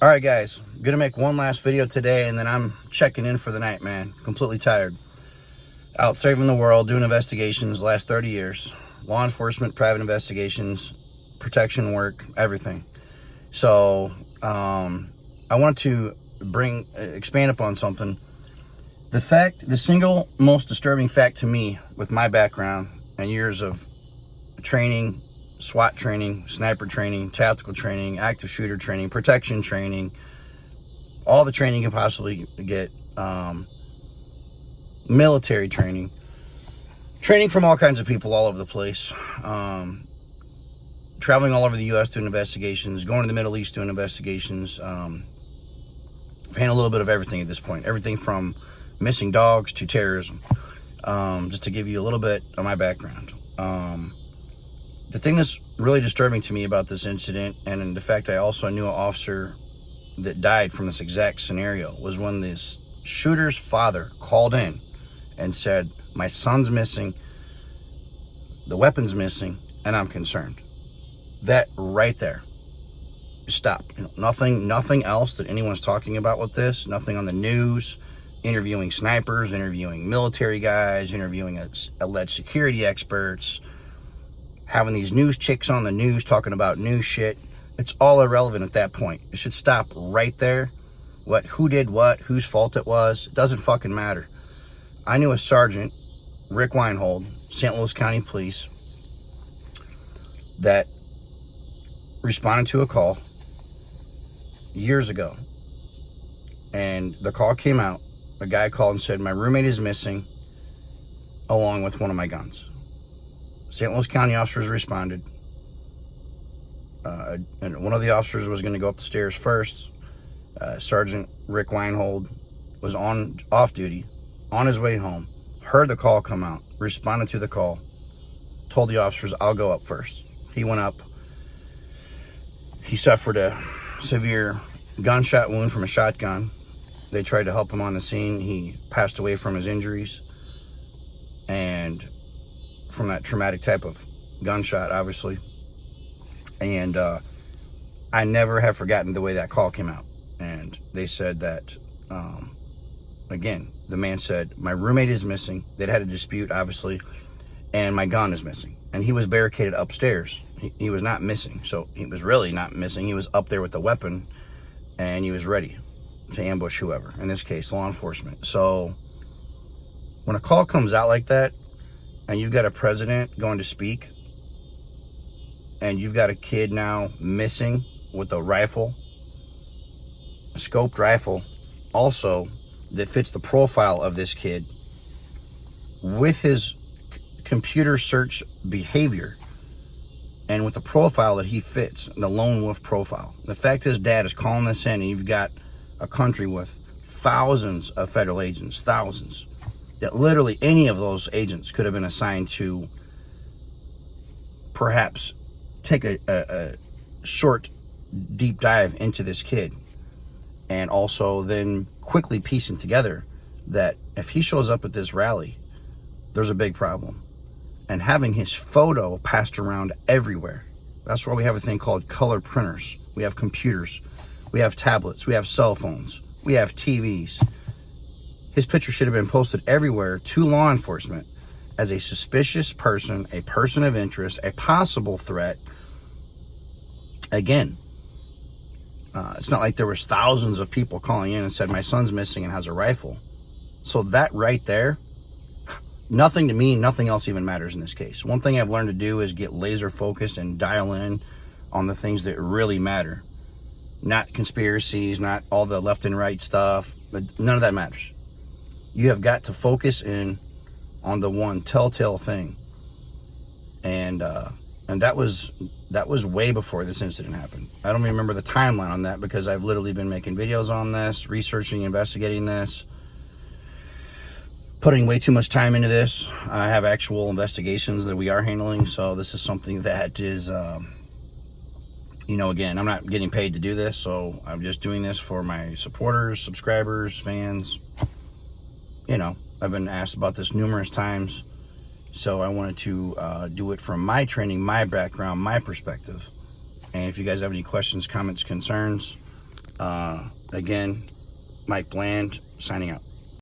All right, guys, I'm gonna make one last video today, and then I'm checking in for the night, man. Completely tired. Out saving the world, doing investigations the last 30 years. Law enforcement, private investigations, protection work, everything. So I want to expand upon something. The single most disturbing fact to me, with my background and years of training, SWAT training, sniper training, tactical training, active shooter training, protection training, all the training you can possibly get, military training from all kinds of people all over the place, traveling all over the U.S. doing investigations, going to the Middle East doing investigations, paying a little bit of everything at this point, everything from missing dogs to terrorism, just to give you a little bit of my background. The thing that's really disturbing to me about this incident, and in the fact I also knew an officer that died from this exact scenario, was when this shooter's father called in and said, "My son's missing, the weapon's missing, and I'm concerned." That right there, stop. Nothing else that anyone's talking about with this, nothing on the news, interviewing snipers, interviewing military guys, interviewing alleged security experts, having these news chicks on the news talking about news shit. It's all irrelevant at that point. It should stop right there. Who did what, whose fault it was, it doesn't fucking matter. I knew a sergeant, Rick Weinhold, St. Louis County Police, that responded to a call years ago. And the call came out. A guy called and said, "My roommate is missing, along with one of my guns." St. Louis County officers responded. And one of the officers was going to go up the stairs first. Sergeant Rick Weinhold was off duty, on his way home, heard the call come out, responded to the call, told the officers, "I'll go up first." He went up. He suffered a severe gunshot wound from a shotgun. They tried to help him on the scene. He passed away from his injuries and from that traumatic type of gunshot, obviously. And I never have forgotten the way that call came out. And they said that, again, the man said, "My roommate is missing." They'd had a dispute, obviously, and "my gun is missing." And he was barricaded upstairs. He was not missing. So he was really not missing. He was up there with the weapon, and he was ready to ambush whoever, in this case, law enforcement. So when a call comes out like that, and you've got a president going to speak, and you've got a kid now missing with a rifle, a scoped rifle, also that fits the profile of this kid with his computer search behavior and with the profile that he fits, the lone wolf profile. The fact his dad is calling this in, and you've got a country with thousands of federal agents, thousands, that literally any of those agents could have been assigned to perhaps take a short, deep dive into this kid, and also then quickly piecing together that if he shows up at this rally, there's a big problem. And having his photo passed around everywhere. That's why we have a thing called color printers. We have computers. We have tablets. We have cell phones. We have TVs. His picture should have been posted everywhere to law enforcement as a suspicious person, a person of interest, a possible threat. Again, it's not like there was thousands of people calling in and said, "My son's missing and has a rifle." So that right there, nothing to me, nothing else even matters in this case. One thing I've learned to do is get laser focused and dial in on the things that really matter. Not conspiracies, not all the left and right stuff, but none of that matters. You have got to focus in on the one telltale thing. And that was way before this incident happened. I don't remember the timeline on that because I've literally been making videos on this, researching, investigating this, putting way too much time into this. I have actual investigations that we are handling, so this is something that is, again, I'm not getting paid to do this, so I'm just doing this for my supporters, subscribers, fans. I've been asked about this numerous times, so I wanted to do it from my training, my background, my perspective. And if you guys have any questions, comments, concerns, Again, Mike Bland signing out.